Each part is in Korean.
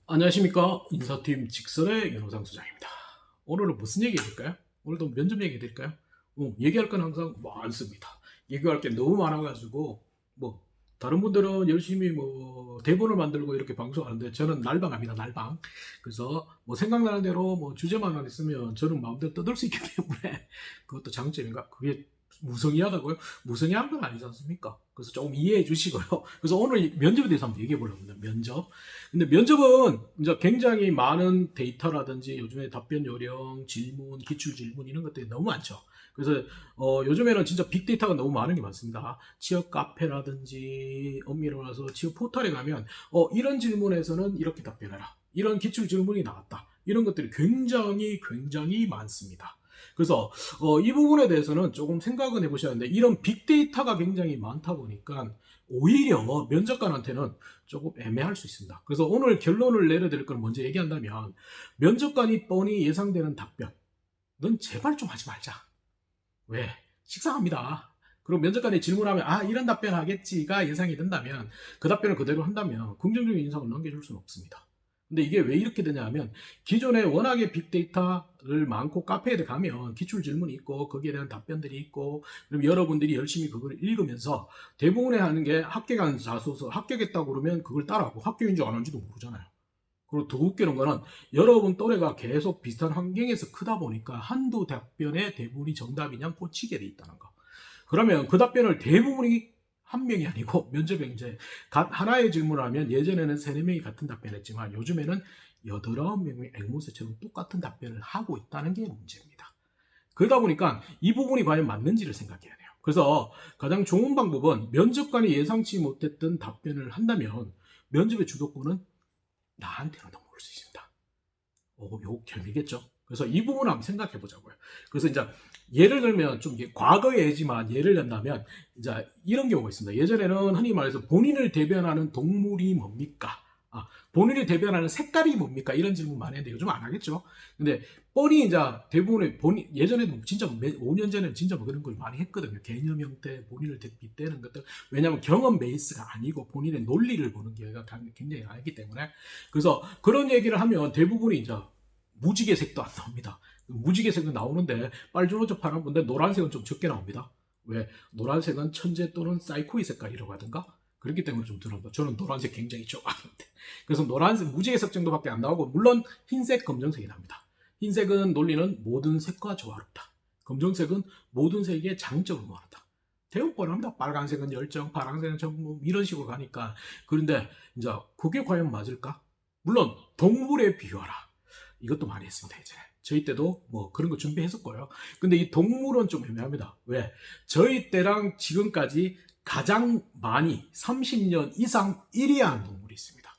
안녕하십니까. 인사팀 직설의 윤호상 수장입니다. 오늘은 무슨 얘기 해드릴까요? 오늘도 면접 얘기 해드릴까요? 얘기할 건 항상 많습니다. 얘기할 게 너무 많아가지고 다른 분들은 열심히 대본을 만들고 이렇게 방송하는데 저는 날방합니다. 날방. 그래서 생각나는 대로 주제만 있으면 저는 마음대로 떠들 수 있기 때문에 그것도 장점인가? 그게 무성의하다고요? 무성의한 건 아니지 않습니까? 그래서 조금 이해해 주시고요. 그래서 오늘 면접에 대해서 한번 얘기해 보려고 합니다. 면접. 근데 면접은 이제 굉장히 많은 데이터라든지 요즘에 답변 요령, 질문, 기출 질문 이런 것들이 너무 많죠. 그래서 요즘에는 진짜 빅데이터가 너무 많은 게 많습니다. 취업 카페라든지 엄밀히 말해서 취업 포털에 가면 이런 질문에서는 이렇게 답변해라. 이런 기출 질문이 나왔다. 이런 것들이 굉장히 많습니다. 그래서 이 부분에 대해서는 조금 생각은 해보셔야 하는데 이런 빅데이터가 굉장히 많다 보니까 오히려 면접관한테는 조금 애매할 수 있습니다. 그래서 오늘 결론을 내려드릴 걸 먼저 얘기한다면 면접관이 뻔히 예상되는 답변 넌 제발 좀 하지 말자. 왜? 식상합니다. 그리고 면접관이 질문하면 이런 답변 하겠지가 예상이 된다면 그 답변을 그대로 한다면 긍정적인 인상을 남겨줄 수는 없습니다. 근데 이게 왜 이렇게 되냐 하면 기존에 워낙에 빅데이터를 많고 카페에 가면 기출 질문이 있고 거기에 대한 답변들이 있고 그럼 여러분들이 열심히 그걸 읽으면서 대부분의 하는 게 합격한 자소서 합격했다고 그러면 그걸 따라하고 합격인지 안 한지도 모르잖아요. 그리고 더 웃기는 거는 여러분 또래가 계속 비슷한 환경에서 크다 보니까 한두 답변에 대부분이 정답이냐 꽂히게 돼 있다는 거. 그러면 그 답변을 대부분이 한 명이 아니고 면접에 이제 하나의 질문을 하면 예전에는 3, 4명이 같은 답변을 했지만 요즘에는 8, 9명이 앵무새처럼 똑같은 답변을 하고 있다는 게 문제입니다. 그러다 보니까 이 부분이 과연 맞는지를 생각해야 돼요. 그래서 가장 좋은 방법은 면접관이 예상치 못했던 답변을 한다면 면접의 주도권은 나한테는 넘어올 수 있습니다. 요 결이겠죠. 그래서 이 부분 한번 생각해 보자고요. 그래서 이제 예를 들면 좀 과거의 예지만 예를 든다면 이제 이런 경우가 있습니다. 예전에는 흔히 말해서 본인을 대변하는 동물이 뭡니까? 본인을 대변하는 색깔이 뭡니까? 이런 질문 많이 했는데 요즘 안 하겠죠. 근데 뻔히 이제 대부분의 예전에도 진짜 5년 전에는 진짜 그런 걸 많이 했거든요. 개념 형태, 본인을 빗대는 것들. 왜냐하면 경험 베이스가 아니고 본인의 논리를 보는 기회가 굉장히 많기 때문에. 그래서 그런 얘기를 하면 대부분이 이제 무지개색도 안 나옵니다. 무지개색은 나오는데 빨주노초 파란 건데 노란색은 좀 적게 나옵니다. 왜? 노란색은 천재 또는 사이코의 색깔이라고 하든가 그렇기 때문에 좀 들어온다. 저는 노란색 굉장히 좋아하는데. 그래서 노란색, 무지개색 정도밖에 안 나오고, 물론 흰색, 검정색이 납니다. 흰색은 논리는 모든 색과 조화롭다. 검정색은 모든 색의 장점을 모았다. 대부분 뻔합니다. 빨간색은 열정, 파란색은 전부 이런 식으로 가니까. 그런데 이제 그게 과연 맞을까? 물론 동물에 비유하라. 이것도 많이 했습니다, 이제. 저희 때도 그런 거 준비했었고요. 근데 이 동물은 좀 애매합니다. 왜? 저희 때랑 지금까지 가장 많이 30년 이상 1위 한 동물이 있습니다.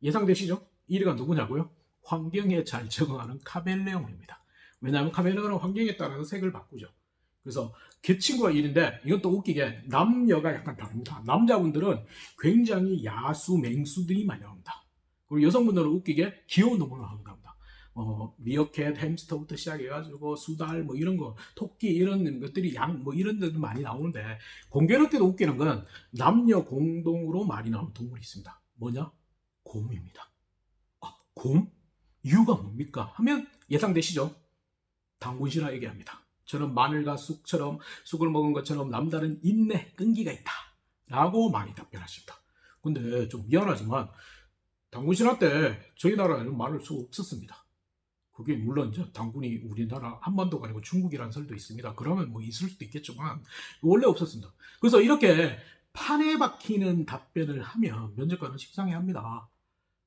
예상되시죠? 1위가 누구냐고요? 환경에 잘 적응하는 카멜레온입니다. 왜냐하면 카멜레온은 환경에 따라서 색을 바꾸죠. 그래서 그 친구가 1인데 이건 또 웃기게 남녀가 약간 다릅니다. 남자분들은 굉장히 야수, 맹수들이 많이 나옵니다. 그리고 여성분들은 웃기게 귀여운 동물을 나옵니다. 미어캣, 햄스터부터 시작해가지고 수달 이런 거, 토끼 이런 것들이 이런 데도 많이 나오는데 공개할 때도 웃기는 건 남녀 공동으로 많이 나오는 동물이 있습니다. 뭐냐? 곰입니다. 곰? 이유가 뭡니까? 하면 예상되시죠? 당군시라 얘기합니다. 저는 마늘과 쑥처럼 쑥을 먹은 것처럼 남다른 인내, 끈기가 있다. 라고 많이 답변하십니다. 근데 좀 미안하지만 당군신화 때 저희 나라에는 마늘 쑥 없었습니다. 그게 물론 당군이 우리나라 한반도가 아니고 중국이라는 설도 있습니다. 그러면 있을 수도 있겠지만 원래 없었습니다. 그래서 이렇게 판에 박히는 답변을 하면 면접관은 식상해합니다.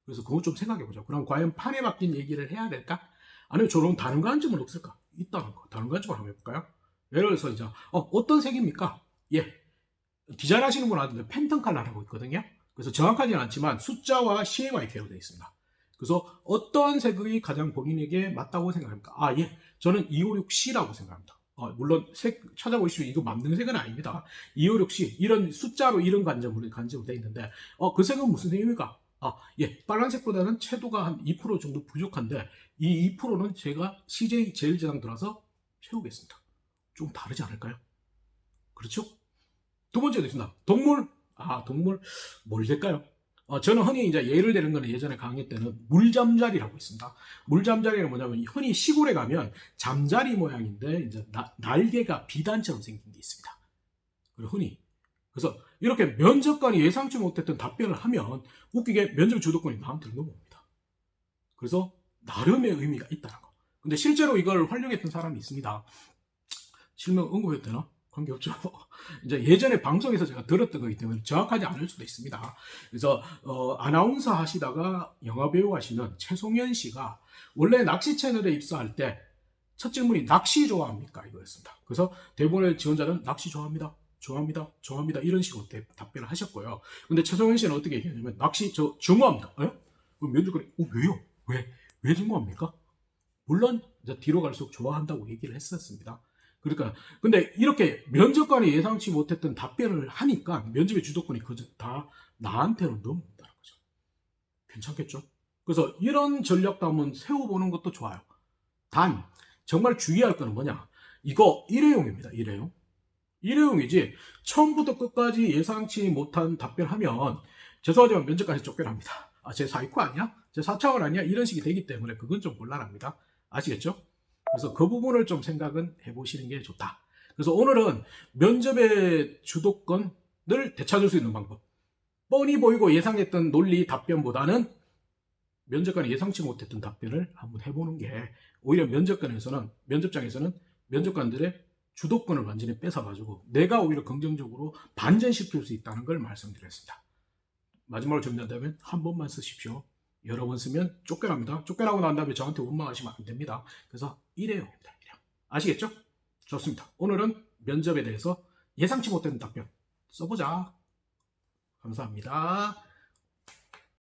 그래서 그거 좀 생각해보자. 그럼 과연 판에 박힌 얘기를 해야 될까? 아니면 저런 다른 관점은 없을까? 있다는 거. 다른 관점을 한번 해볼까요? 예를 들어서 이제 어떤 색입니까? 예, 디자인 하시는 분한테 팬텀 컬러라고 있거든요. 그래서 정확하지는 않지만 숫자와 CMYK로 되어 있습니다. 그래서 어떤 색이 가장 본인에게 맞다고 생각합니까? 예, 저는 256C라고 생각합니다. 물론 색 찾아보시면 이거 맞는 색은 아닙니다. 256C 이런 숫자로 이런 관점으로 되어 있는데 그 색은 무슨 색입니까? 예, 빨간색보다는 채도가 한 2% 정도 부족한데 이 2%는 제가 CJ 제일제당 들어서 채우겠습니다. 좀 다르지 않을까요? 그렇죠? 두 번째도 있습니다. 동물. 동물 뭘 될까요? 저는 흔히 이제 예를 드는 거는 예전에 강의 때는 물잠자리라고 있습니다. 물잠자리는 뭐냐면 흔히 시골에 가면 잠자리 모양인데 이제 날개가 비단처럼 생긴 게 있습니다. 그리고 흔히 그래서 이렇게 면접관이 예상치 못했던 답변을 하면 웃기게 면접 주도권이 나한테로 넘어옵니다. 그래서 나름의 의미가 있다는 거. 근데 실제로 이걸 활용했던 사람이 있습니다. 실명 언급해도 되나? 관계없죠. 이제 예전에 방송에서 제가 들었던 거기 때문에 정확하지 않을 수도 있습니다. 그래서 아나운서 하시다가 영화배우 하시는 최송현 씨가 원래 낚시 채널에 입사할 때 첫 질문이 낚시 좋아합니까? 이거였습니다. 그래서 대부분의 지원자는 낚시 좋아합니다. 좋아합니다. 좋아합니다. 이런 식으로 답변을 하셨고요. 근데 최송현 씨는 어떻게 얘기하냐면 낚시 저 증오합니다. 면접관이 왜요? 왜 증오합니까? 물론 이제 뒤로 갈수록 좋아한다고 얘기를 했었습니다. 그러니까 근데 이렇게 면접관이 예상치 못했던 답변을 하니까 면접의 주도권이 그저 다 나한테로 넘어온다는 거죠. 괜찮겠죠? 그래서 이런 전략도 한번 세워보는 것도 좋아요. 단 정말 주의할 거는 뭐냐? 이거 일회용입니다. 일회용이지 처음부터 끝까지 예상치 못한 답변하면 죄송하지만 면접관에서 쫓겨납니다. 제 사이코 아니야? 제 4차원 아니야? 이런 식이 되기 때문에 그건 좀 곤란합니다. 아시겠죠? 그래서 그 부분을 좀 생각은 해보시는 게 좋다. 그래서 오늘은 면접의 주도권을 되찾을 수 있는 방법. 뻔히 보이고 예상했던 논리 답변보다는 면접관이 예상치 못했던 답변을 한번 해보는 게 오히려 면접장에서는 면접관들의 주도권을 완전히 뺏어가지고 내가 오히려 긍정적으로 반전시킬 수 있다는 걸 말씀드렸습니다. 마지막으로 정리한다면 한 번만 쓰십시오. 여러 번 쓰면 쫓겨납니다. 쫓겨나고 난 다음에 저한테 원망하시면 안 됩니다. 그래서 일회용입니다. 일회용. 아시겠죠? 좋습니다. 오늘은 면접에 대해서 예상치 못한 답변 써보자. 감사합니다.